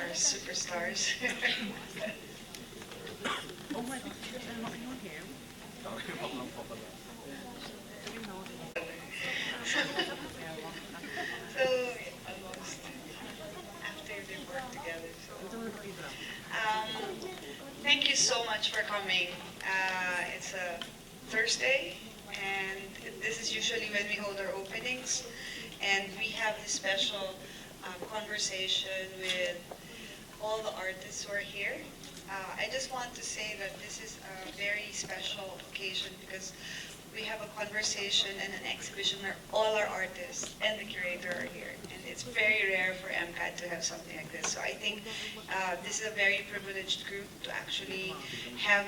our superstars. So, almost after they work together. So, thank you so much for coming. It's a Thursday, and this is usually when we hold our openings, and we have this special conversation with all the artists who are here. I just want to say that this is a very special occasion because we have a conversation and an exhibition where all our artists and the curator are here. And it's very rare for MCAD to have something like this. So I think this is a very privileged group to actually have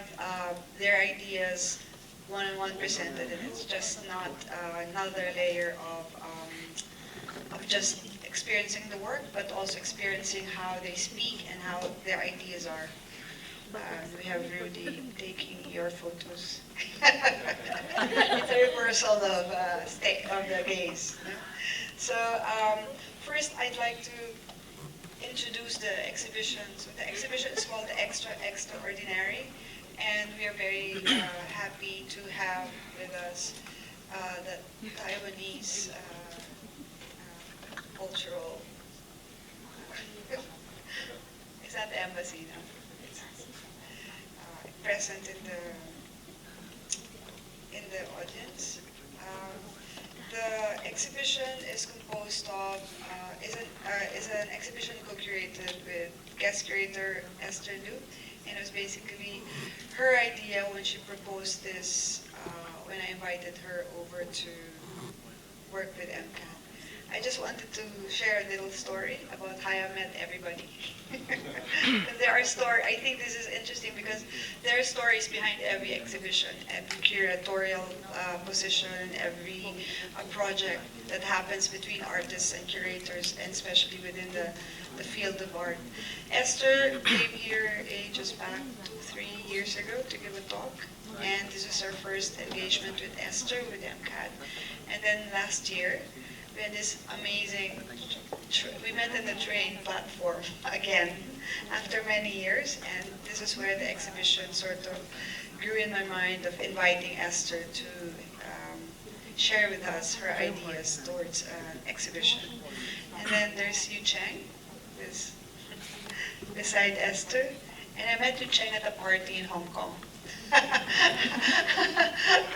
their ideas one-on-one presented, and it's just not another layer of just experiencing the work, but also experiencing how they speak and how their ideas are. We have Rudy taking your photos. It's a reversal of the gaze. No? So first, I'd like to introduce the exhibition. So the exhibition is called the Extraordinary, and we are very happy to have with us the Taiwanese cultural. Is that the embassy now? Present in the audience. The exhibition is composed of is an exhibition co-curated with guest curator Esther Lu, and it was basically her idea when she proposed this when I invited her over to work with MCAD. I just wanted to share a little story about how I met everybody. I think this is interesting because there are stories behind every exhibition, every curatorial position, every project that happens between artists and curators, and especially within the field of art. Esther came here just back 3 years ago to give a talk, and this is her first engagement with Esther with MCAD. And then last year, we had this amazing, we met in the train platform again after many years, and this is where the exhibition sort of grew in my mind of inviting Esther to share with us her ideas towards an exhibition. And then there's Yu-Cheng, who's beside Esther, and I met Yu-Cheng at a party in Hong Kong.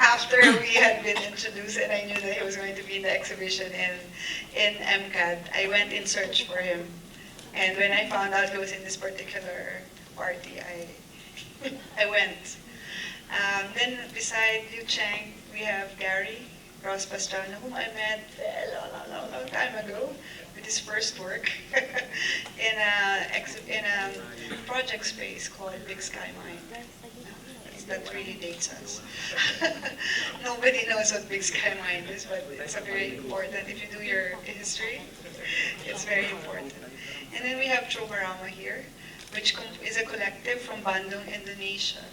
After we had been introduced and I knew that he was going to be in the exhibition in MCAD, I went in search for him. And when I found out he was in this particular party, I went. Then beside Yu-Cheng, we have Gary Ross Pastrana, whom I met a long time ago with his first work in a project space called Big Sky Mine. That really dates us. Nobody knows what Big Sky Mine is, but it's a very important, if you do your history, it's very important. And then we have Tromarama here, which is a collective from Bandung, Indonesia.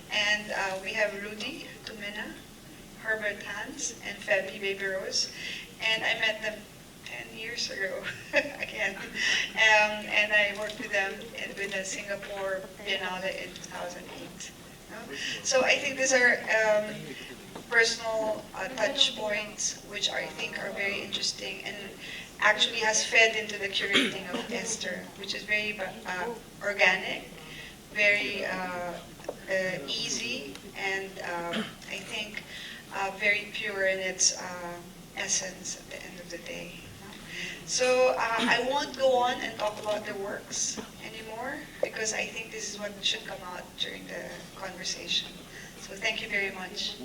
And we have Rudy Tumena, Herbert Hans, and Feby Baby Rose. And I met them 10 years ago, again. And I worked with them with the Singapore Biennale in 2008. So I think these are personal touch points, which I think are very interesting and actually has fed into the curating of Esther, which is very organic, very easy, and I think very pure in its essence at the end of the day. So I won't go on and talk about the works anymore because I think this is what should come out during the conversation. So thank you very much.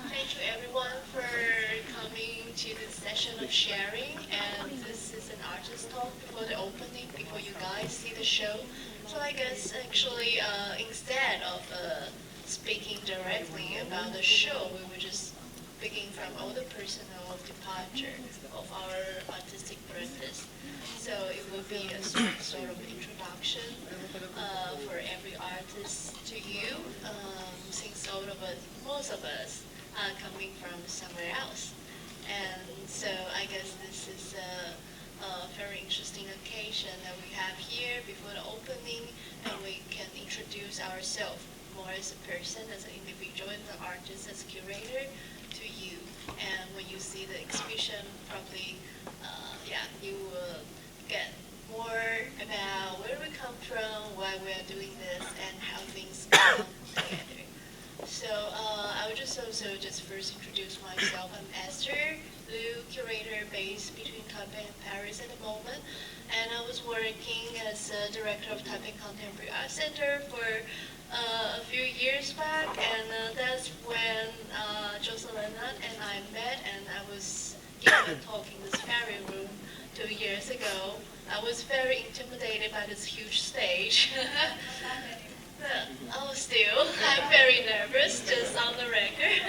Thank you everyone for coming to this session of sharing, and this is an artist talk before the opening, before you guys see the show. So I guess actually instead of speaking directly about the show, we were just speaking from all the personal departure of our artistic practice. So it will be a sort of introduction for every artist artist to you, since most of us are coming from somewhere else. And so I guess this is a very interesting occasion that we have here before the opening, and we can introduce ourselves more as a person, as an individual, and the artist, as a curator, to you. And when you see the exhibition, probably, you will get more about where we come from, why we are doing this, and how things come together. So I would just also just first introduce myself. I'm Esther Lu, curator based between Taipei and Paris at the moment. And I was working as a director of Taipei Contemporary Art Center for a few years back. And that's when Jocelyn and I met, and I was giving a talk in this fairy room 2 years ago. I was very intimidated by this huge stage. Oh, still, I'm very nervous, just on the record.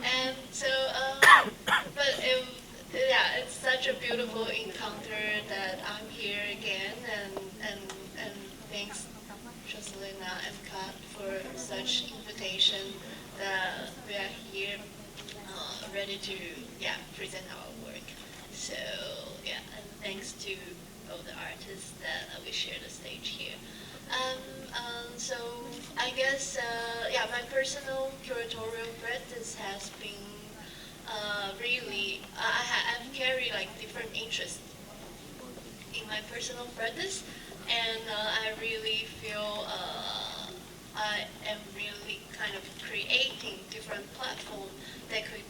And so, it's such a beautiful encounter that I'm here again, and thanks, Jocelina and Kat, for such invitation that we are here, ready to, present our work. So, and thanks to all the artists that we share the stage here. So I guess, my personal curatorial practice has been I've carried like different interests in my personal practice, and I really feel I am really kind of creating different platforms that could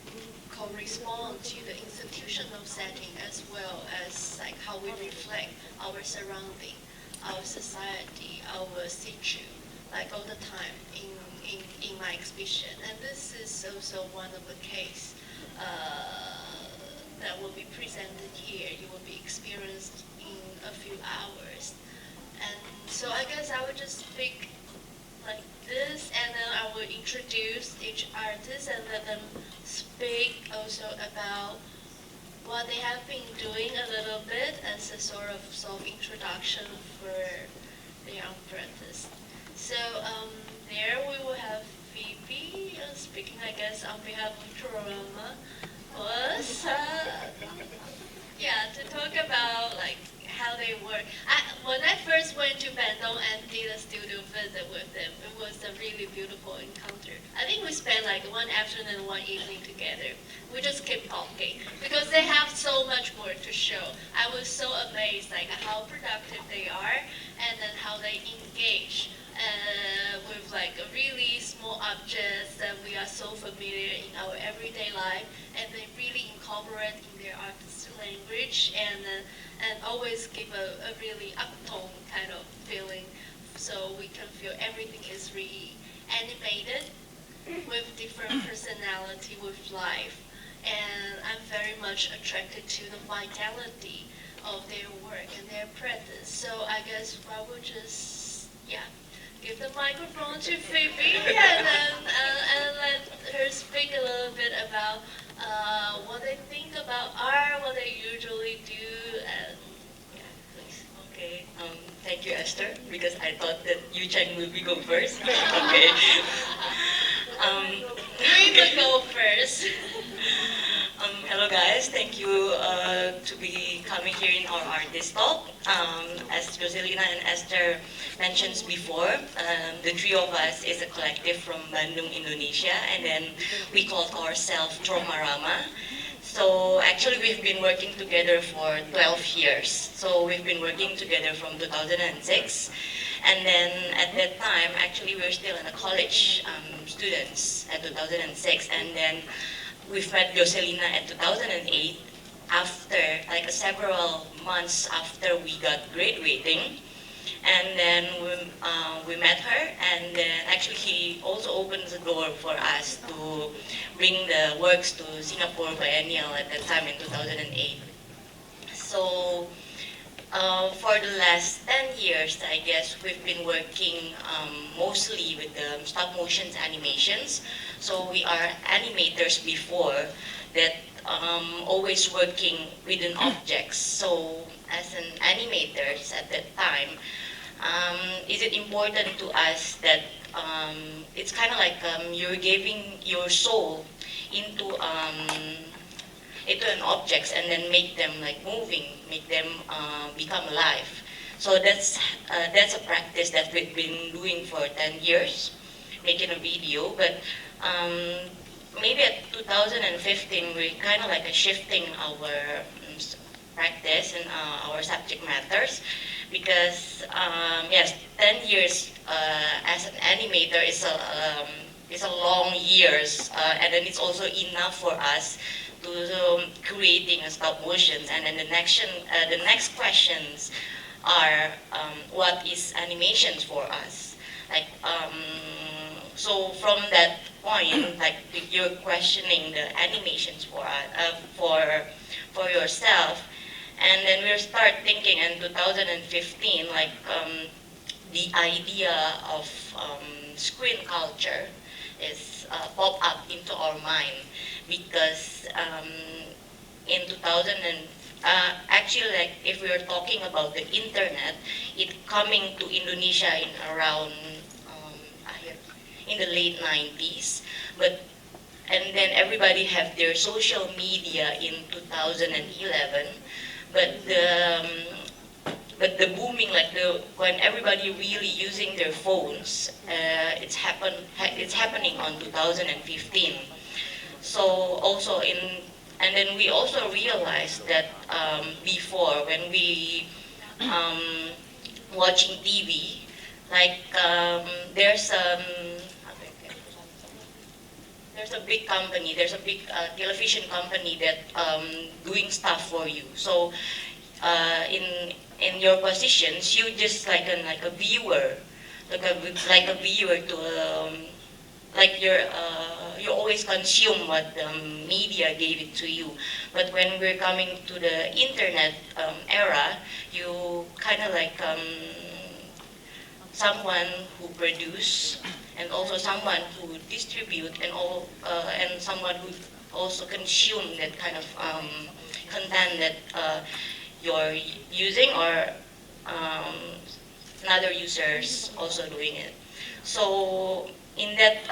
correspond to the institutional setting, as well as like how we reflect our surrounding, our society, our situ, like all the time in my exhibition. And this is also one of the case that will be presented here. You will be experienced in a few hours. And so I guess I would just speak like this, and then I will introduce each artist and let them speak also about what they have been doing a little bit as a sort of self-introduction for the young apprentice. So there we will have Phoebe speaking, I guess, on behalf of Tromarama, was to talk about like how they work. When I first went to Bandung and did a studio visit with them, it was a really beautiful encounter. I think we spent like one afternoon, one evening together. We just kept talking because they have so much more to show. I was so amazed like how productive they are, and then how they engage with like a really small objects that we are so familiar in our everyday life, and they really incorporate in their artistic language, and always give a really uptone kind of feeling, so we can feel everything is really animated with different personality, with life. And I'm very much attracted to the vitality of their work and their practice. So I guess I will just give the microphone to Phoebe, and then and let her speak a little bit about what they think about art, what they usually do, and please. Okay, thank you, Esther, because I thought that Yu-Cheng will go first. Okay. You even go first. Hello guys, thank you to be coming here in our artist talk. As Joselina and Esther mentioned before, the three of us is a collective from Bandung, Indonesia, and then we called ourselves Tromarama. So actually we've been working together for 12 years. So we've been working together from 2006. And then at that time, actually we were still in a college students at 2006. And then we met Joselina at 2008 after, like several months after we got graduating. And then we met her, and then actually he also opened the door for us to bring the works to Singapore Biennial at that time in 2008. So for the last 10 years, I guess, we've been working mostly with the stop motion animations. So we are animators before that, always working within objects. So as an animators at that time, is it important to us that it's kind of like you're giving your soul into an objects and then make them like moving, make them become alive. So that's a practice that we've been doing for 10 years, making a video. But maybe at 2015, we're kind of like shifting our practice and our subject matters, because yes, 10 years as an animator is a long years, and then it's also enough for us to creating a stop motions. And then the next questions are what is animations for us? Like so from that point, like you're questioning the animations for yourself, and then we'll start thinking in 2015 like the idea of screen culture is pop up into our mind, because in 2000 and actually, like if we are talking about the internet, it coming to Indonesia in around in the late 90s, and then everybody have their social media in 2011, but the booming, like when everybody really using their phones, it's happening on 2015. So also and then we also realized that before, when we watching TV, like there's a big company, there's a big television company that doing stuff for you. So in your positions, you just like a viewer, like a viewer to like you always consume what the media gave it to you. But when we're coming to the internet era, you kind of like someone who produce, and also someone who distribute, and someone who also consume that kind of content that you're using, or another users also doing it. So in that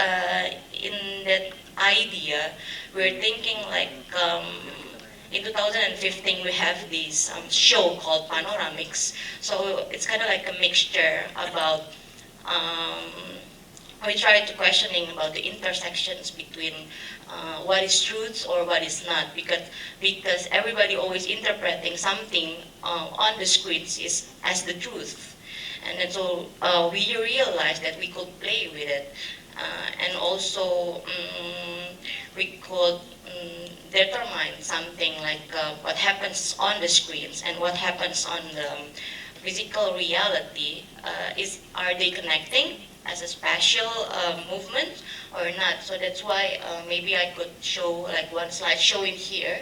idea, we're thinking like in 2015 we have this show called Panoramics. So it's kind of like a mixture about we try to questioning about the intersections between what is truth or what is not, because everybody always interpreting something on the screens is as the truth. And then so we realized that we could play with it, and also we could determine something like what happens on the screens and what happens on the physical reality. Are they connecting as a spatial movement or not? So that's why maybe I could show like one slide showing here.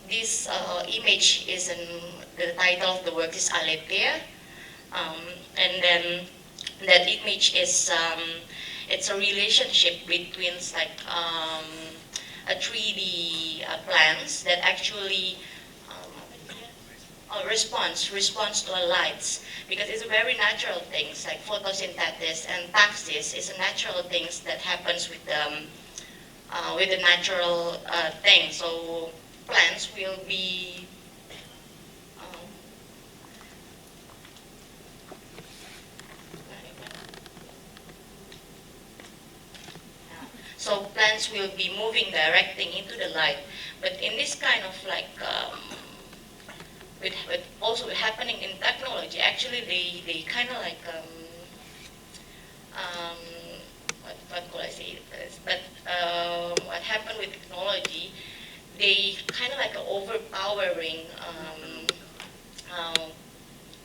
This image is the title of the work is Aletheia. And then that image is it's a relationship between like a 3D plants that actually responds to lights, because it's a very natural things like photosynthesis and taxis is a natural things that happens with the natural thing. So plants will be so plants will be moving, directing into the light. But in this kind of like with also happening in technology, actually they kind of like what could I say this? But what happened with technology, they kind of like overpowering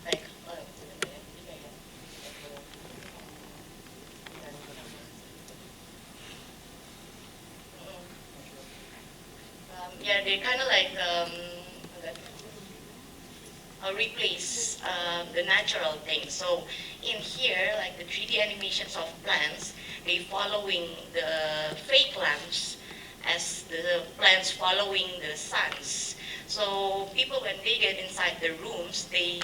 like yeah, they kind of like replace the natural things. So in here, like the 3D animations of plants, they following the fake lamps as the plants following the suns. So people, when they get inside the rooms, they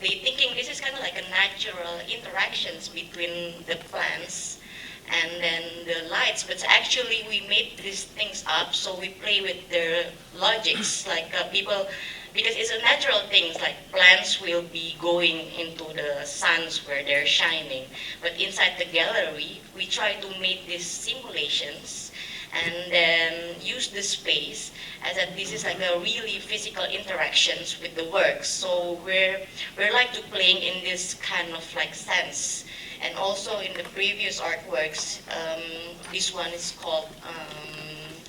they thinking this is kind of like a natural interactions between the plants and then the lights, but actually we made these things up, so we play with their logics, like people, because it's a natural thing, like plants will be going into the suns where they're shining, but inside the gallery, we try to make these simulations and then use the space as that this is like a really physical interactions with the work. So we're like to playing in this kind of like sense. And also in the previous artworks, this one is called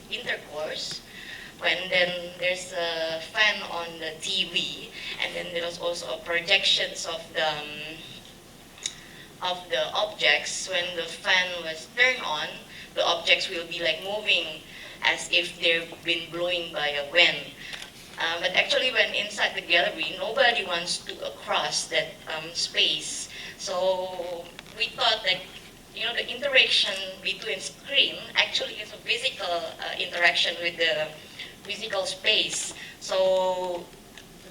Intercourse. When then there's a fan on the TV, and then there's also a projections of the objects. When the fan was turned on, the objects will be like moving as if they've been blowing by a wind. But actually, when inside the gallery, nobody wants to cross that space. So we thought that the interaction between screen actually is a physical interaction with the physical space. So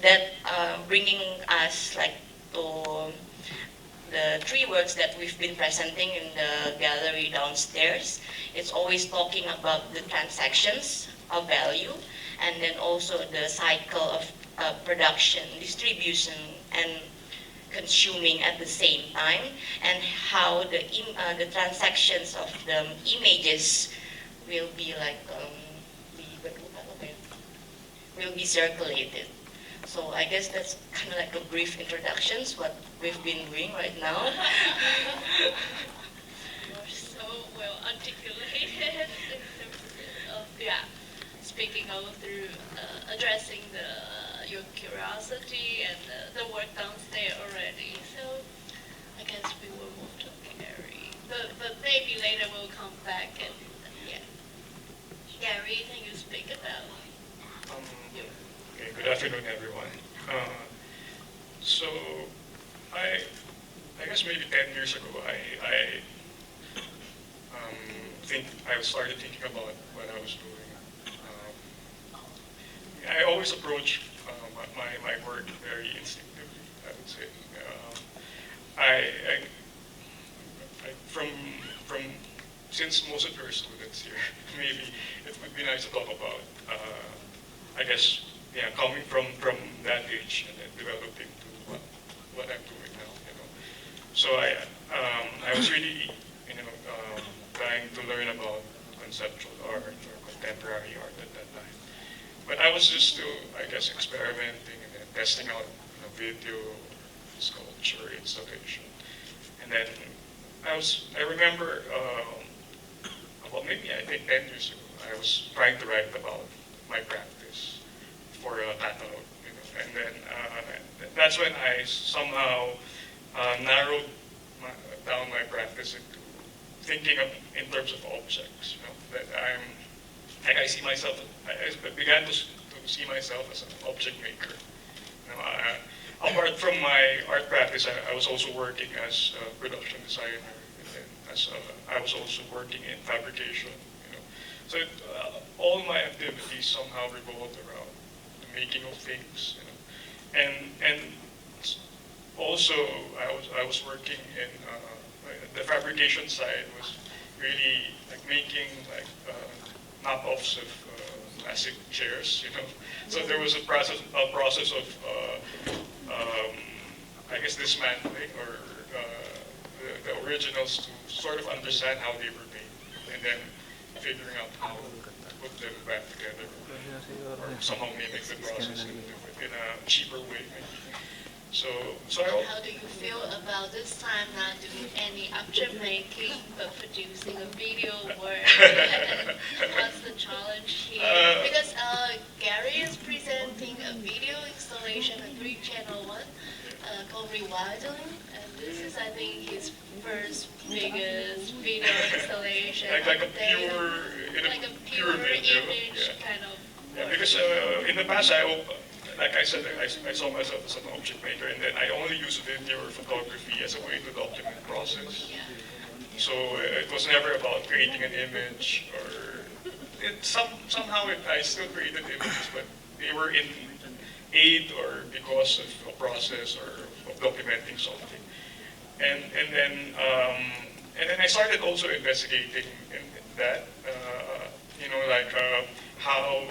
that bringing us like to the three works that we've been presenting in the gallery downstairs. It's always talking about the transactions of value, and then also the cycle of production, distribution, and consuming at the same time, and how the transactions of the images will be like will be circulated. So I guess that's kind of like a brief introductions what we've been doing right now. You're so well articulated in terms of speaking over through addressing your curiosity and the work downstairs already. So I guess we will move to Gary, but maybe later we'll come back and Gary, can you speak about you? Okay, good afternoon, everyone. So, I guess maybe 10 years ago, I started thinking about what I was doing. I always approach my work very instinctively, I would say. From since most of you are students here, maybe it would be nice to talk about, I guess, coming from that age and then developing to what I'm doing now. So I was really, trying to learn about conceptual art or contemporary art at that time. But I was just still, I guess, experimenting and then testing out video, sculpture, installation. And then I remember about maybe I think 10 years ago, I was trying to write about my practice for a catalog, and then that's when I somehow narrowed down my practice into thinking of in terms of objects. That I see myself. I began to see myself as an object maker. Apart from my art practice, I was also working as a production designer, and then I was also working in fabrication. So all my activities somehow revolved around the making of things. And also I was working in the fabrication side was really like making like knockoffs of classic chairs. So there was a process of I guess dismantling or the originals to sort of understand how they were made, and then figuring out how to put them back together or somehow mimic the process in a cheaper way. So How do you feel about this time not doing any object making but producing a video work? What's the challenge here? Because Gary is presenting a video installation, a 3-channel one, called Rewilding, and this is, I think, his first biggest video installation. like a pure video, image kind of. Yeah, because in the past like I said, I saw myself as an object maker, and then I only use video or photography as a way to document process. Yeah. So it was never about creating an image, or somehow I still created images, but they were in aid or because of a process or of documenting something. And then I started also investigating in that, like how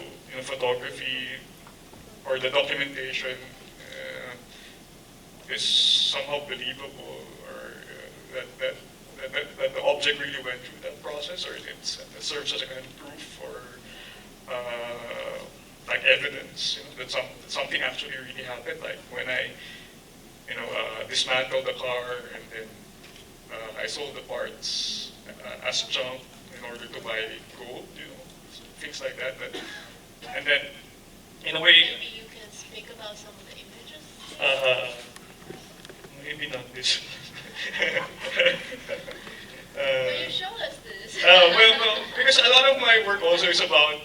photography or the documentation is somehow believable, or that the object really went through that process, or it serves as a kind of proof or like evidence, that something actually really happened. Like when I dismantled the car and then I sold the parts as junk in order to buy gold, things like that. And then, in a way, Maybe you can speak about some of the images. maybe not this. Will you show us this? Well, because a lot of my work also is about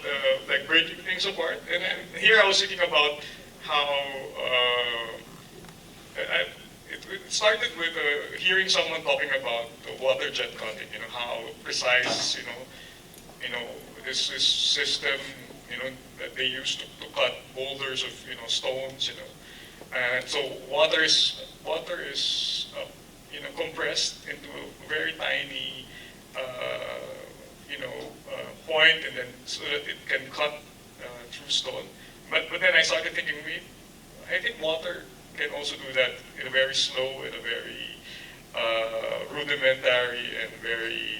like breaking things apart, and then here I was thinking about how it started with hearing someone talking about the water jet cutting. How precise, this system, that they use to cut boulders of stones, and so water is compressed into a very tiny point, and then so that it can cut through stone. But then I started thinking, I think water can also do that in a very slow and a very rudimentary and very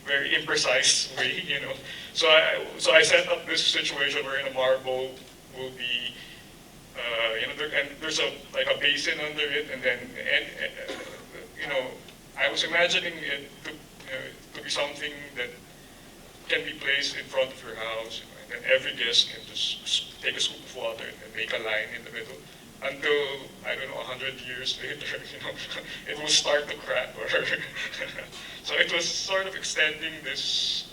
very imprecise way. So I set up this situation where a marble will be and there's a basin under it, and then I was imagining it to be something that can be placed in front of your house, and then every guest can just take a scoop of water and make a line in the middle. Until, I don't know, 100 years later, it will start to crack. So it was sort of extending this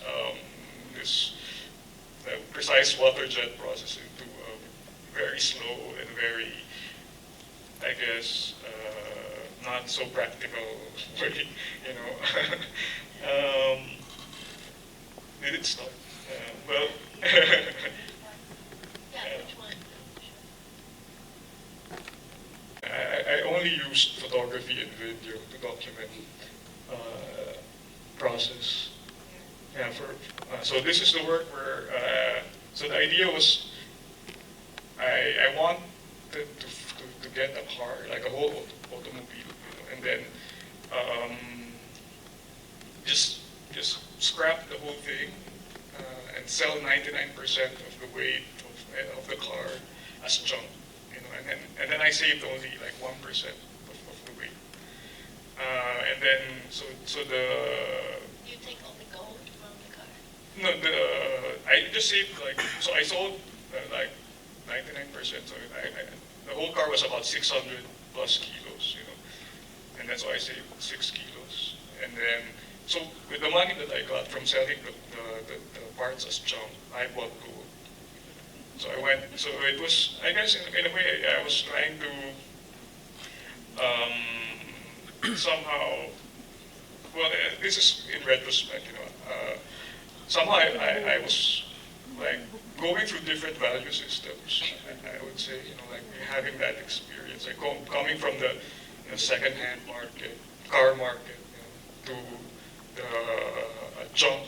precise water jet process into a very slow and very, I guess, not so practical way. Did it stop? Well. Yeah, which one? I only used photography and video to document process. Yeah, so this is the work where, so the idea was, I wanted to get a car, like a whole automobile, and then just scrap the whole thing and sell 99% of the weight of the car as junk. And then I saved only like 1% of the weight. And then so the You take all the gold from the car. no I just saved so I sold like 99%. So the whole car was about 600 plus kilos, and that's why I saved 6 kilos. And then so with the money that I got from selling the parts as junk, I bought gold. So it was, I guess, in a way, I was trying to somehow, well, this is in retrospect, somehow I was like going through different value systems, I would say, like having that experience, like coming from the second-hand market, car market, to the junk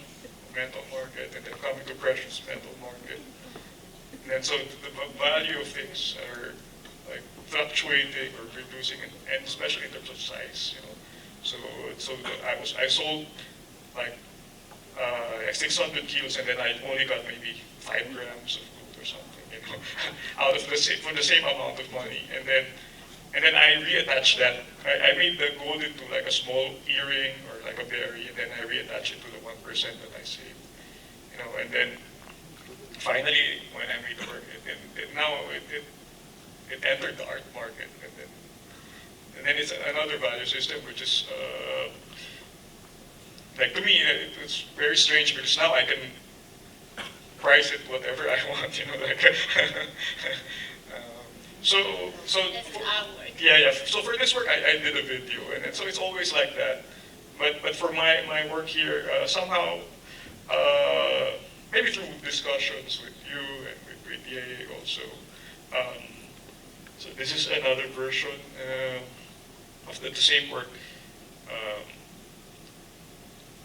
metal market, and then coming to precious metal market. And so the value of things are like fluctuating or reducing, and especially in terms of size, So I sold like 600 kilos, and then I only got maybe 5 grams of gold or something, out of for the same amount of money. And then I reattached that. I made the gold into like a small earring or like a berry, and then I reattached it to the 1% that I saved, And then finally, when I made the work, it entered the art market, and then it's another value system, which is like to me it's very strange, because now I can price it whatever I want, like. So That's our work. yeah. So for this work, I did a video, and so it's always like that. But for my work here, somehow, maybe through discussions with you and with Ye also, So this is another version of the same work.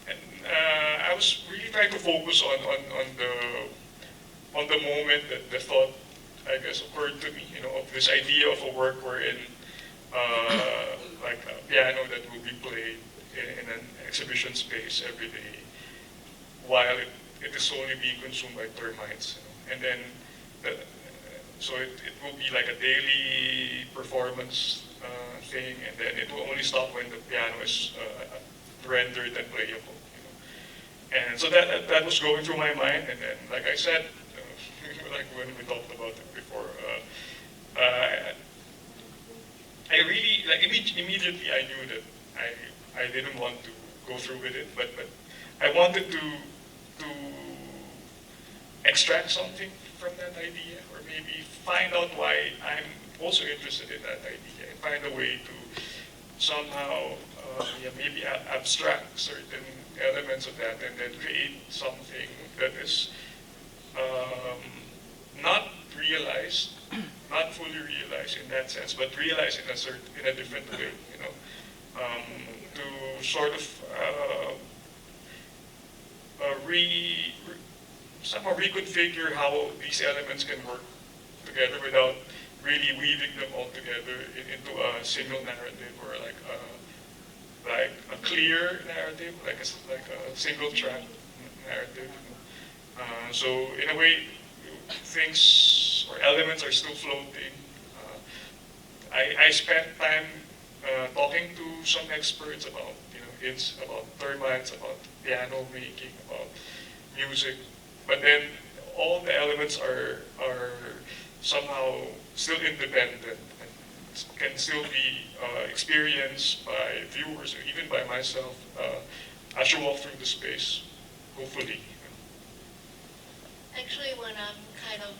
And I was really trying to focus on the moment that the thought, I guess, occurred to me, of this idea of a work wherein like a piano that will be played in an exhibition space every day, while it is solely being consumed by termites. And then, so it will be like a daily performance thing, and then it will only stop when the piano is rendered and playable. And so that was going through my mind, and then, like I said, like when we talked about it before, I really, like immediately I knew that I didn't want to go through with it, but I wanted to extract something from that idea, or maybe find out why I'm also interested in that idea, and find a way to somehow maybe abstract certain elements of that, and then create something that is not realized, not fully realized in that sense, but realized in a different way, to sort of somehow reconfigure how these elements can work together without really weaving them all together into a single narrative, or like a clear narrative, like a single track narrative. So in a way, things or elements are still floating. I spent time talking to some experts about about termites, about piano making, about music, but then all the elements are somehow still independent and can still be experienced by viewers or even by myself as you walk through the space, hopefully. Actually, when I'm kind of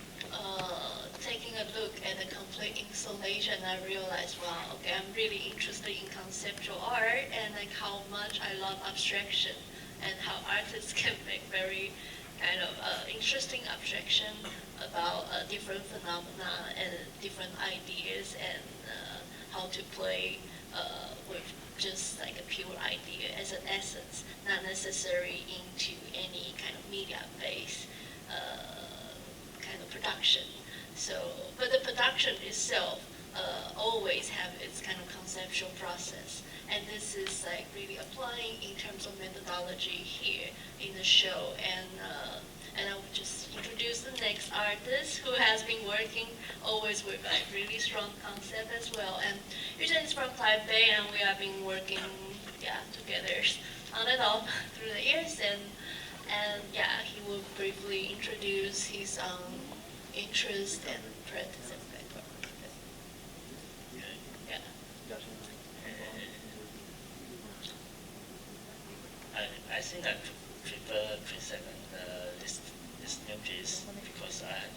taking a look at the complete installation, I realized, wow, okay, I'm really interested in conceptual art, and like how much I love abstraction, and how artists can make very kind of interesting abstraction about different phenomena and different ideas, and how to play with just like a pure idea as an essence, not necessarily into any kind of media-based kind of production. So, but the production itself always have its kind of conceptual process, and this is like really applying in terms of methodology here in the show. And I would just introduce the next artist who has been working always with like really strong concept as well. And Yu-Cheng is from Taipei, and we have been working together on and off through the years. And he will briefly introduce his interest and practice. I think I prefer present this new piece because I have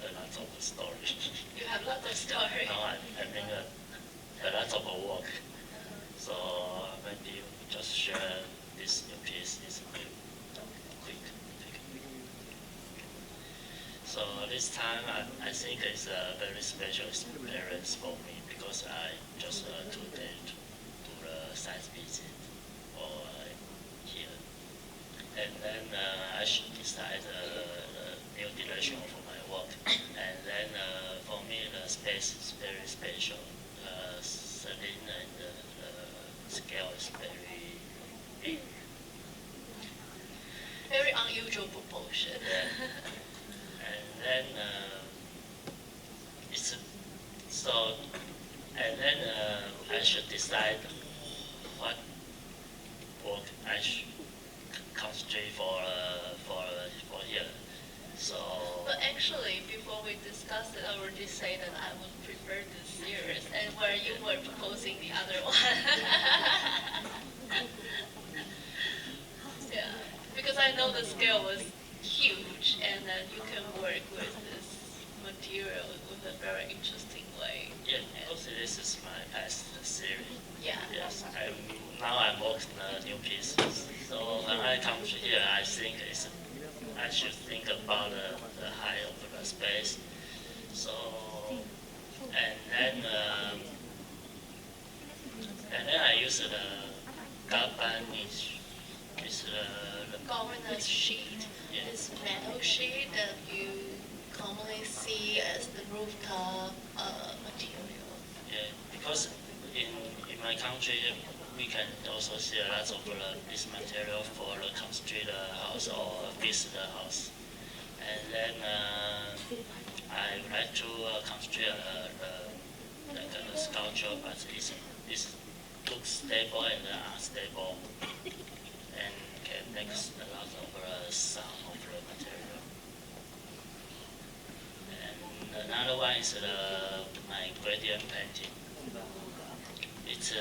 a lot of story. You have a lot of story. Now I mean a lot of work. So maybe we just share this new piece. Is quick. So this time I think it's a very special experience for me because I just today to the site visit or here, and then I should decide the new direction for my work. And then for me the space is very special. Celine and the scale is very big. Very unusual proportion. Yeah. And then it's so, and then I should decide what work I should concentrate for here. So. But actually, before we discussed it, I already say that I would prefer this series, and where you were proposing the other one. Yeah, because I know the scale was huge, and that you can work with this material with a very interesting way. Yeah, because this is my past series. Yeah. Yes, now I'm working on new pieces. So when I come to here, I think I should think about the height of the space. So, and then I use the Gaban is the Governance sheet. Yeah. This metal sheet that you commonly see as the rooftop material. Yeah, because in my country we can also see a lot of this material for the construct the house or fix the house, and then I would like to construct like a sculpture, but it looks stable and unstable, and can make a lot of sound of the material. And another one is my gradient painting. It's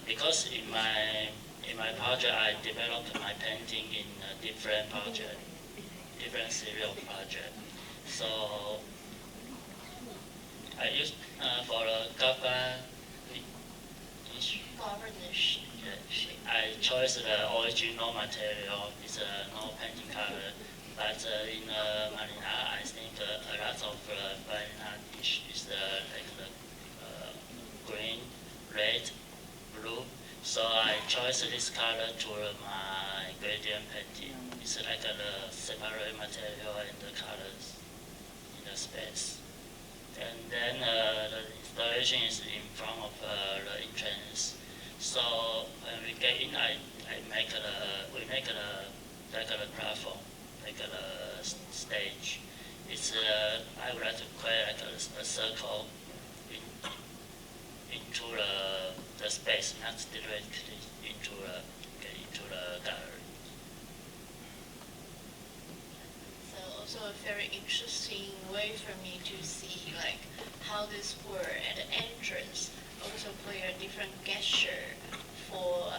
because in my project I developed my painting in different project, different series of project. So I used for the Gaban. Governance sheet. I chose the original material. It's no painting color, but in Marina, I think a lot of Marina dish is like the green, red, blue. So I chose this color to my gradient painting. It's like the separate material and the colors in the space. And then the installation is in front of the entrance. So when we get in, we make like a platform, like a stage. It's I would like to create like a circle into the space, not directly into the gallery. So also a very interesting way for me to see like how this word at the entrance also play a different gesture for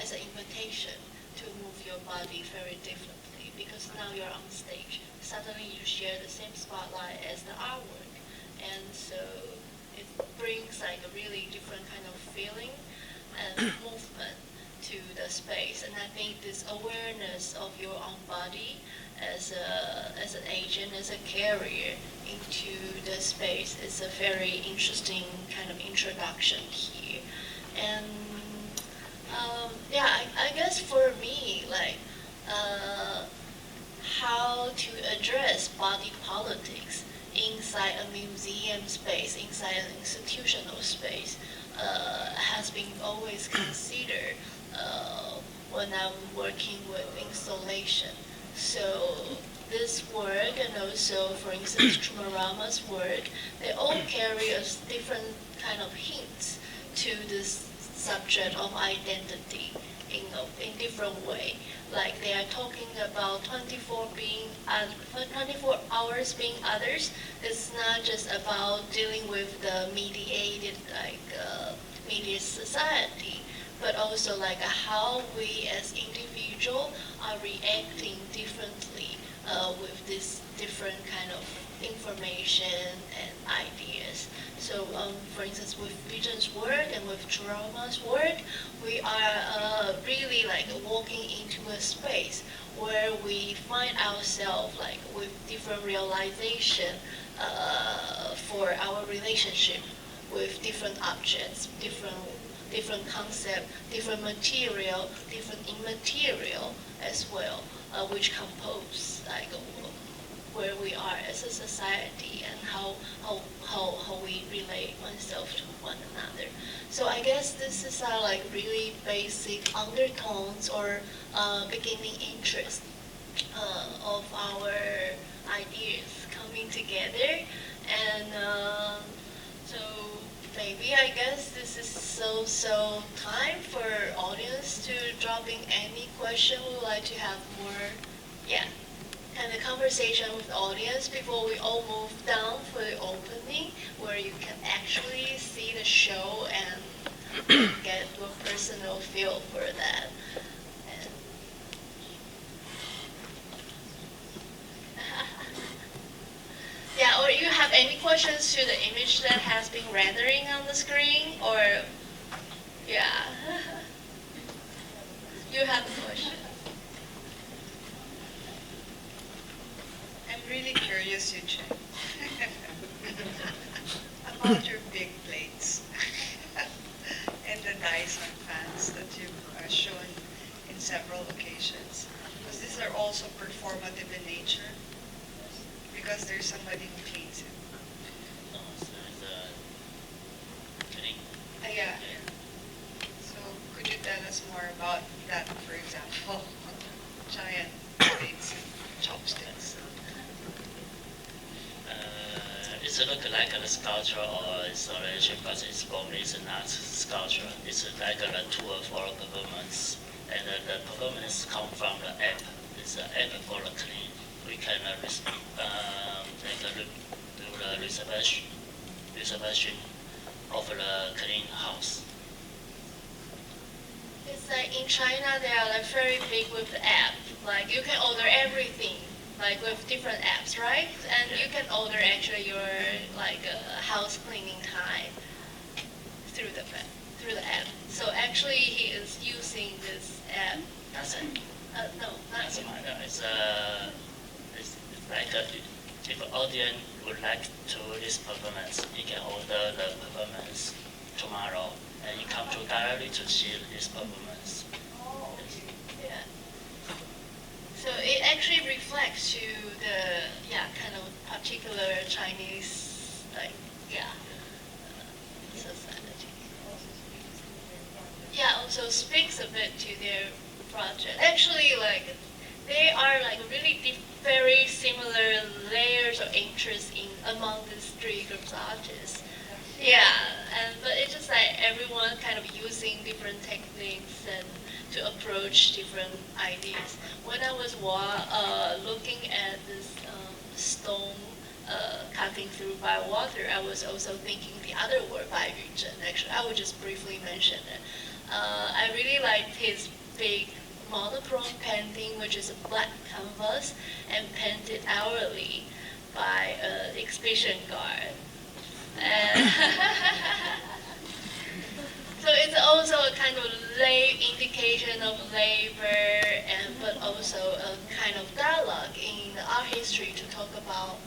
as an invitation to move your body very differently, because now you're on stage. Suddenly you share the same spotlight as the artwork, and so it brings like a really different kind of feeling and movement to the space. And I think this awareness of your own body as an agent, as a carrier into the space is a very interesting kind of introduction here. And I guess for me, like how to address body politics inside a museum space, inside an institutional space, has been always considered when I'm working with installation. So this work, and also, for instance, Tromarama's work, they all carry a different kind of hints to this subject of identity in different way. Like they are talking about 24 hours being others. It's not just about dealing with the mediated media society, but also like how we as individual are reacting differently with this different kind of information and ideas. So, for instance, with Vision's work and with Tromarama's work, we are really like walking into a space where we find ourselves like with different realization for our relationship with different objects, different concept, different material, different immaterial as well, which compose like where we are as a society and how we relate oneself to one another. So I guess this is our like really basic undertones or beginning interest of our ideas coming together, and so maybe I guess this is so time for audience to drop in any question. We would like to have more, kind of conversation with the audience before we all move down for the opening, where you can actually see the show and get a personal feel for that. And yeah, or you have any questions to the image that has been rendering on the screen, or yeah, you have a question. I'm really curious, Yu-Cheng. about your big plates and the Dyson fans that you've shown in several occasions? Because these are also performative in nature, because there's somebody who cleans it. No, so it's clean. Yeah. So could you tell us more about that, for example? Giant plates and chopsticks. It's look like a sculpture or installation, but it's probably not sculpture. It's like a tool for performance, and the performance come from the app. It's an app for the clean. We can do the reservation of the clean house. It's like in China, they are like very big with the app. Like you can order everything, like with different apps, right? And you can order actually your like house cleaning time through the app. So actually, he is using this app. That's it. No, not That's you. it's like if an audience would like to this performance, you can order the performance tomorrow, and you come to directly to see this performance. Yeah. So it actually reflects to the kind of particular Chinese society. Yeah, also speaks a bit to their project. Actually, like they are like really very similar layers of interest in among these three groups of artists. Yeah, but it's just like everyone kind of using different techniques and to approach different ideas. When I was looking at this stone cutting through by water, I was also thinking the other word by Yu-Cheng. Actually, I would just briefly mention it. I really liked his big monochrome painting, which is a black canvas and painted hourly by the exhibition guard. So it's also a kind of indication of labor, but also a kind of dialogue in the art history to talk about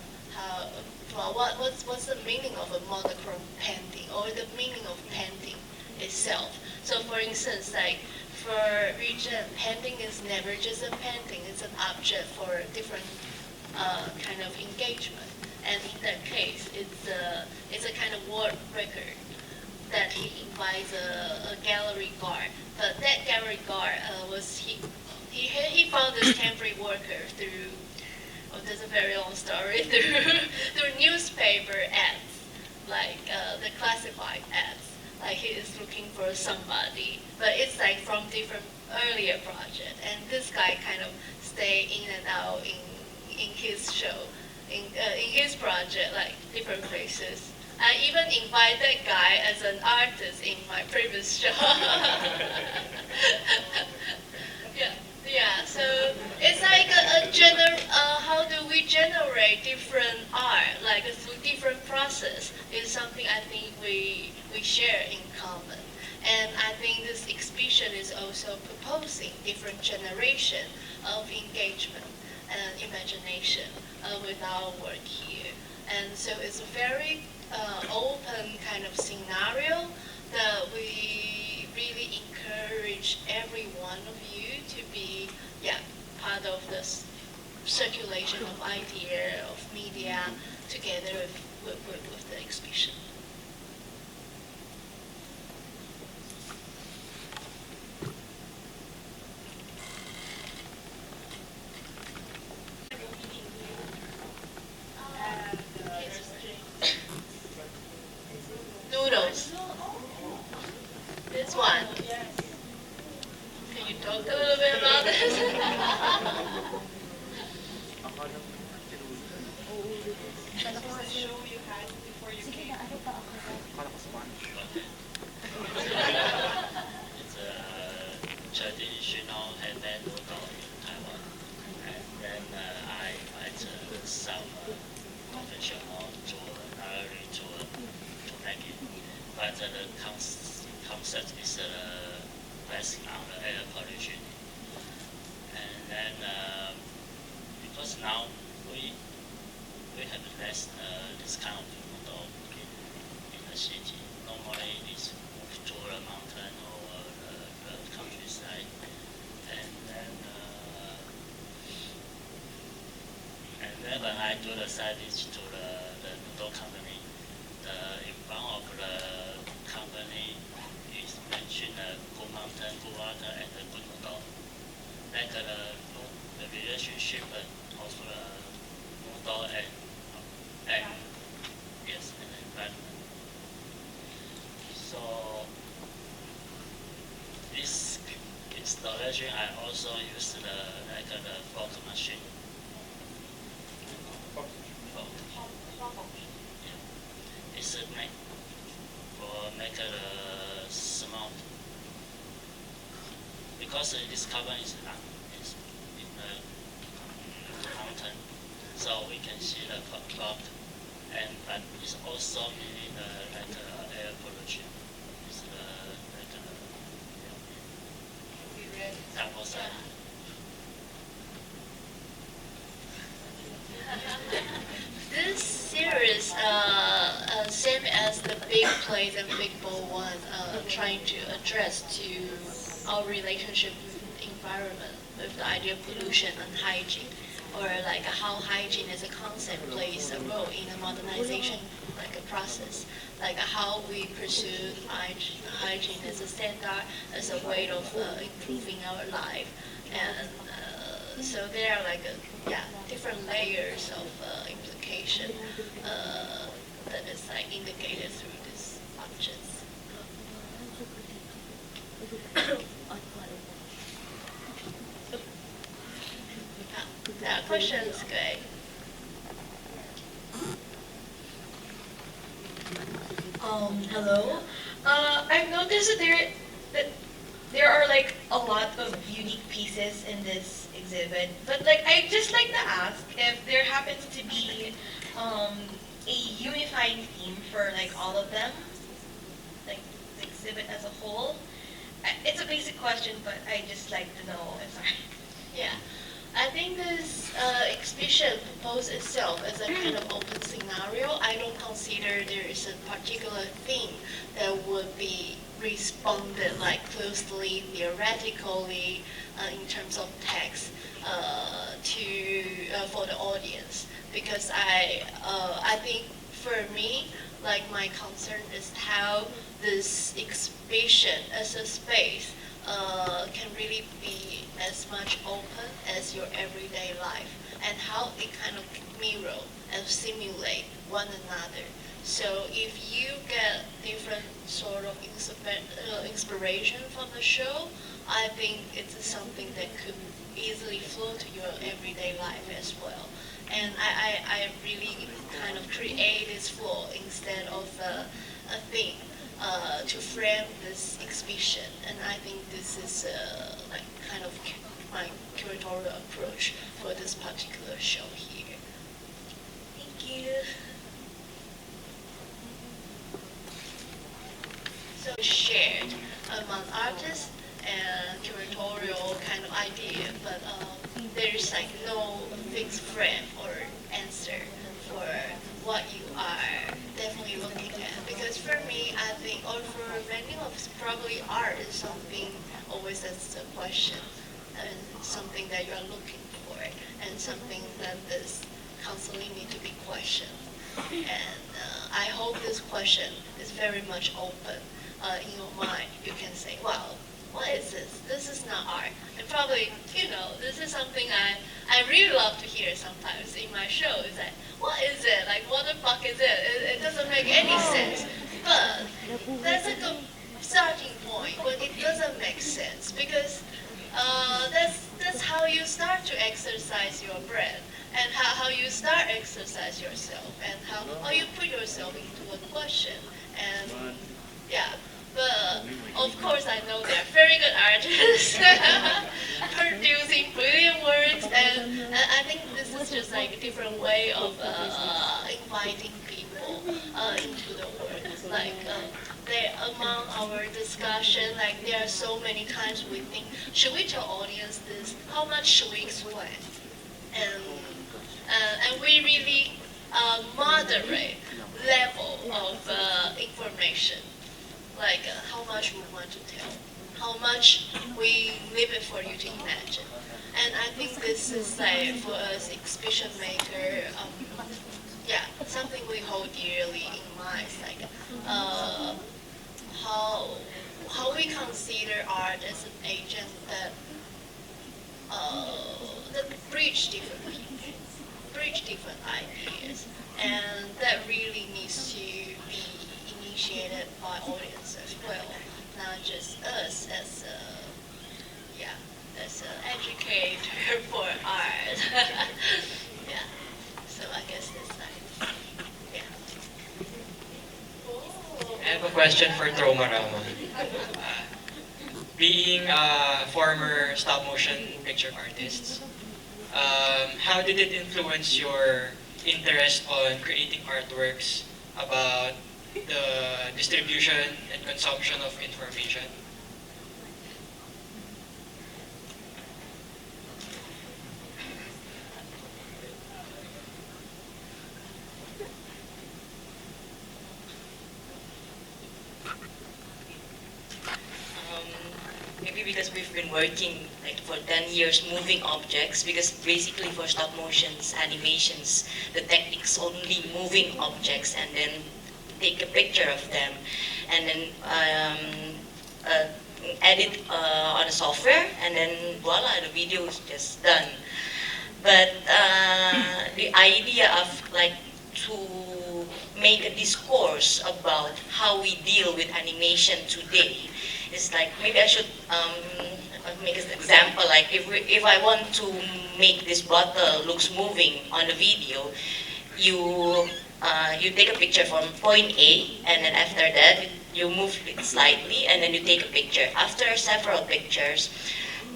what's the meaning of a monochrome painting or the meaning of painting itself. So for instance, like for Yu-Cheng, painting is never just a painting; it's an object for different kind of engagement. And in that case, it's a kind of world record that he invites a gallery guard. But that gallery guard he found this temporary worker through, there's a very long story, through newspaper ads, like the classified ads. Like he is looking for somebody, but it's like from different earlier project. And this guy kind of stay in and out in his show. In his project, like different places. I even invite that guy as an artist in my previous show. Yeah. So it's like how do we generate different art, like through different process? Is something I think we share in common. And I think this exhibition is also proposing different generation of engagement and imagination with our work here. And so it's a very open kind of scenario that we really encourage every one of you to be part of this circulation of idea, of media, together with the exhibition. Noodles. This one. Can you talk a little bit about this? Show you had before you came. It's a traditional handmade noodle in Taiwan. And then I invite some professional to early to make it. But the concept is based on the air pollution. And then because now we have less this kind of noodle in side pitch to the noodle company. In one of the company is mentioned good mountain, good water, and good noodle. Like the relationship of noodle and yes, and environment. So this installation, I also use the fog machine. Yeah. It's make a smart because this carbon is in the mountain, so we can see the fog, and but it's also meaning air pollution. It's double side. This series, same as the big plays and big bowl one, trying to address to our relationship with the environment, with the idea of pollution and hygiene, or like how hygiene as a concept plays a role in the modernization like a process, like how we pursue hygiene as a standard, as a way of improving our life, and so there are like different layers of implication that is like indicated through these objects. Questions, great. Hello. I've noticed that there are like a lot of unique pieces in this exhibit, but like I just like to ask if there happens to be a unifying theme for like all of them, like the exhibit as a whole. It's a basic question, but I just like to know. I'm sorry. Yeah, I think this exhibition proposed itself as a kind of open scenario. I don't consider there is a particular theme that would be responded like closely, theoretically, in terms of text for the audience. Because I think for me, like my concern is how this exhibition as a space can really be as much open as your everyday life, and how it kind of mirror and simulate one another. So if you get different sort of inspiration from the show, I think it's something that could easily flow to your everyday life as well. And I really kind of create this flow instead of a thing to frame this exhibition. And I think this is like kind of my curatorial approach for this particular show here. Thank you. So shared among artists and curatorial kind of idea, but there's like no fixed frame or answer for what you are definitely looking at. Because for me, I think, or for many of us, probably art is something always that's a question, and something that you are looking for, and something that is constantly need to be questioned. And I hope this question is very much open. In your mind, you can say, well, what is this? This is not art. And probably, this is something I really love to hear sometimes in my show, is that, what is it? Like, what the fuck is it? It doesn't make any sense. But that's a good starting point when it doesn't make sense, because that's how you start to exercise your brain, and how you start exercise yourself, and how you put yourself into a question. And yeah, but of course I know they're very good artists producing brilliant works, and I think this is just like a different way of inviting people into the work. Like among our discussion, like there are so many times we think, should we tell audience this? How much should we explain? And we really moderate level of information, like how much we want to tell, how much we leave it for you to imagine. And I think this is like for us exhibition maker, yeah, something we hold dearly in mind, like how we consider art as an agent that bridge different people, bridge different ideas, and that really needs to be initiated by audience as well, not just us as yeah, as an educator for art. Yeah, so I guess that's nice. Yeah. I have a question for Tromarama. Being a former stop motion picture artist, how did it influence your interest on creating artworks about the distribution and consumption of information? Maybe because we've been working like for 10 years moving objects, because basically for stop motions, animations, the technique's only moving objects and then take a picture of them and then edit on a software, and then voila, the video is just done. But the idea of like to make a discourse about how we deal with animation today is like, maybe I should make an example. Like if I want to make this bottle looks moving on the video, you take a picture from point A, and then after that you move it slightly, and then you take a picture. After several pictures,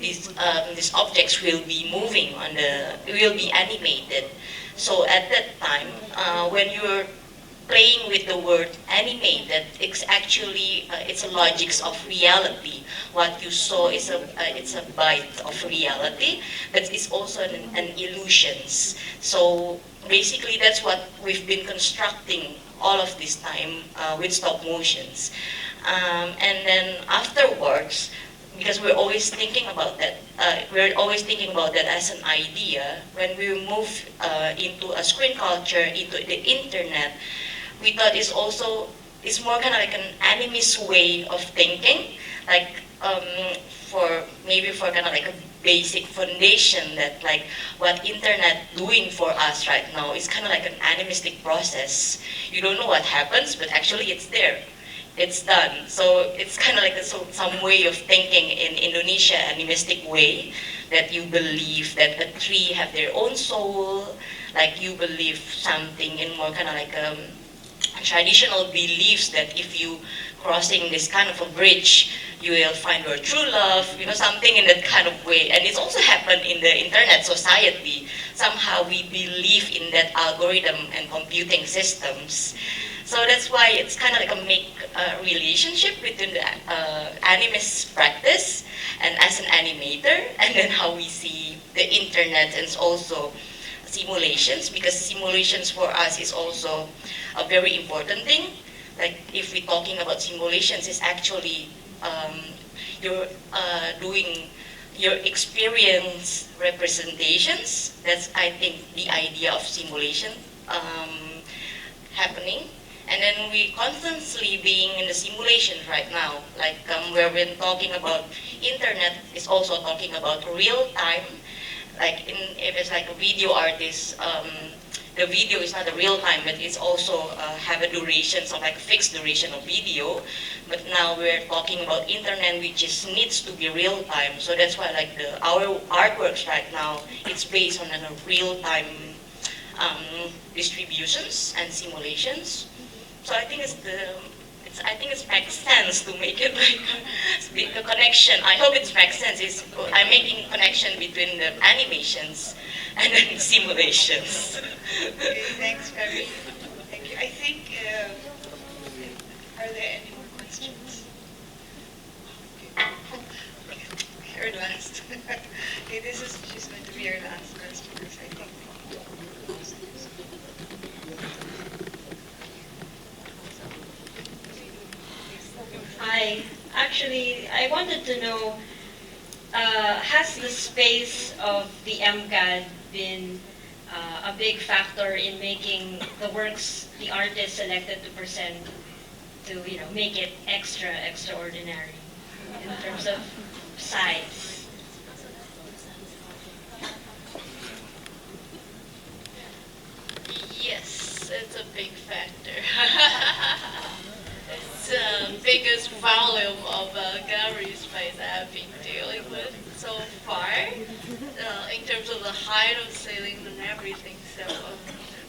these objects will be moving will be animated. So at that time, when you're playing with the word animated, it's actually it's a logics of reality. What you saw is it's a bite of reality, but it's also an illusions. So basically, that's what we've been constructing all of this time with stop motions, and then afterwards, because we're always thinking about that. We're always thinking about that as an idea. When we move into a screen culture, into the internet, we thought it's more kind of like an animist way of thinking, like for kind of like a basic foundation that like what internet doing for us right now is kind of like an animistic process. You don't know what happens, but actually it's there. It's done. So it's kind of like some way of thinking in Indonesia, animistic way, that you believe that a tree have their own soul, like you believe something in more kind of like traditional beliefs that if you crossing this kind of a bridge, you will find your true love, something in that kind of way. And it's also happened in the internet society. Somehow we believe in that algorithm and computing systems. So that's why it's kind of like a relationship between the animist practice and as an animator, and then how we see the internet, and it's also simulations, because simulations for us is also a very important thing. Like if we're talking about simulations, it's actually you're doing your experience representations. That's, I think, the idea of simulation happening. And then we constantly being in the simulation right now, like where we're talking about internet is also talking about real time. Like if it's like a video artist, the video is not a real time, but it's also have a duration, so like fixed duration of video. But now we're talking about internet, which is needs to be real time. So that's why like our artworks right now, it's based on a real time distributions and simulations. So I think I think it makes sense to make it like the connection. I hope it makes sense. I'm making a connection between the animations and then simulations. Okay, thanks, Fabio. Thank you. I think, are there any more questions? Okay. Her last. Okay, she's going to be our last question, because I think. Hi, actually, I wanted to know, has the space of the MCAD been a big factor in making the works the artist selected to present to, make it extraordinary in terms of size? Yes, it's a big factor. It's the biggest volume of gallery space I've been dealing with so far, in terms of the height of ceiling and everything. So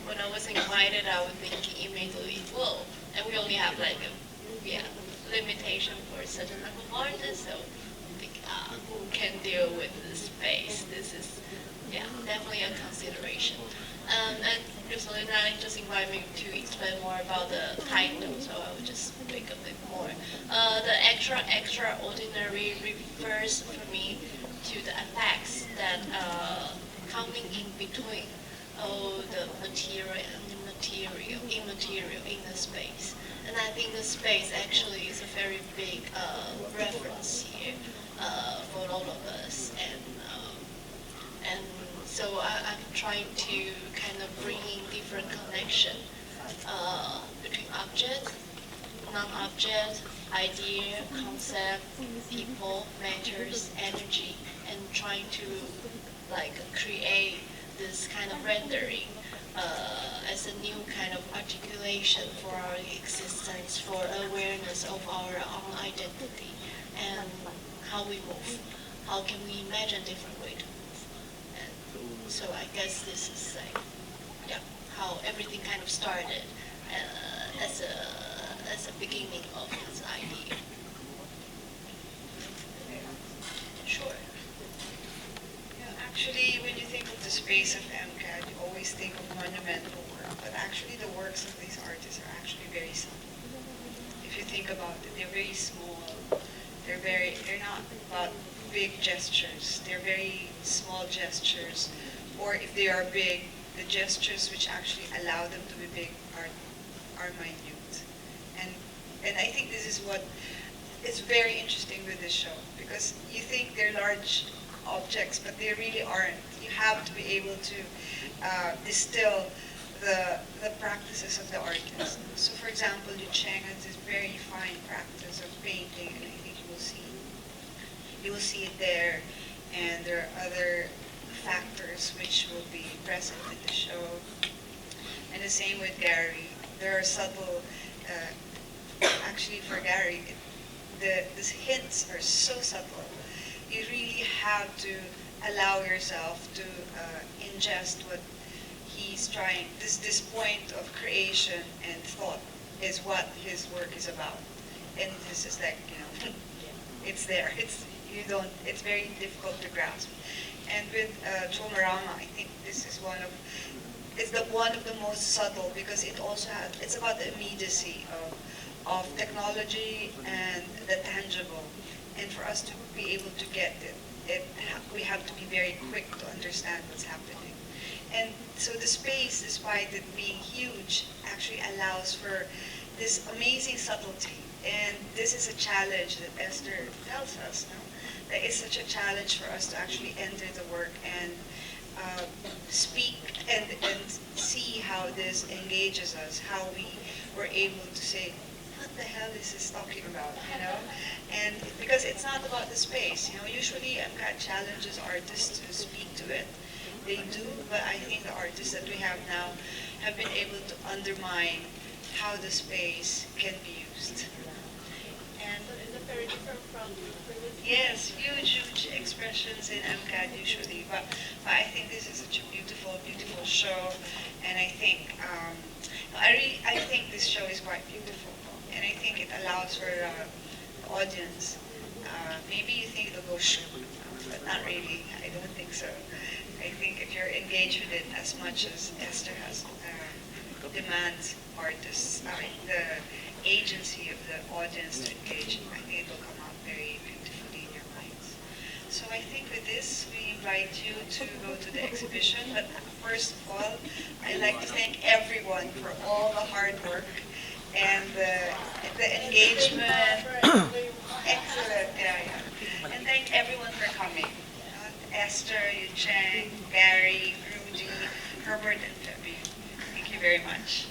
when I was invited, I was thinking immediately, whoa, and we only have like limitation for a certain number of artists, so I think who can deal with this space? This is definitely a consideration. And Rosalina just invited me to explain more about the title, so I will just speak a bit more. The extraordinary refers for me to the effects that coming in between the material and the immaterial in the space. And I think the space actually is a very big reference here for all of us. And so I'm trying to kind of bring in different connection between object, non-object, idea, concept, people, matters, energy, and trying to create this kind of rendering as a new kind of articulation for our existence, for awareness of our own identity and how we move. How can we imagine different way to move? And so I guess this is how everything kind of started as a beginning of this idea. Sure. Actually, when you think of the space of MCAD, you always think of monumental work, but actually the works of these artists are actually very subtle. If you think about it, they're very small. They're not about big gestures. They're very small gestures, or if they are big, the gestures which actually allow them to be big are minute. And I think this is what is very interesting with this show, because you think they're large objects, but they really aren't. You have to be able to distill the practices of the artist. So for example, Yu-Cheng has this very fine practice of painting, and I think you will see it there, and there are other factors which will be present in the show. And the same with Gary. There are subtle, actually for Gary, the hints are so subtle. You really have to allow yourself to ingest what he's trying. This point of creation and thought is what his work is about. And this is like, it's there. It's very difficult to grasp. And with Tromarama, I think this is one of the most subtle, because it's about the immediacy of technology and the tangible. And for us to be able to get it, we have to be very quick to understand what's happening. And so the space, despite it being huge, actually allows for this amazing subtlety. And this is a challenge that Esther tells us, no? That it's such a challenge for us to actually enter the work and speak and see how this engages us, how we were able to say, what the hell is this talking about, And because it's not about the space, usually MCAD challenges artists to speak to it. They do, but I think the artists that we have now have been able to undermine how the space can be used. And Is it very different from previous? yes, huge expressions in MCAD usually, but I think this is such a beautiful, beautiful show, and I think I think this show is quite beautiful, and I think it allows for the audience. Maybe you think it'll go shoot, but not really. I don't think so. I think if you're engaged with it as much as Esther has demands artists, the agency of the audience to engage, I think it will come out very beautifully in your minds. So I think with this, we invite you to go to the exhibition, but first of all, I'd like to thank everyone for all the hard work and the engagement. Esther, Yu-Cheng, Gary, Rudy, Herbert, and Debbie. Thank you very much.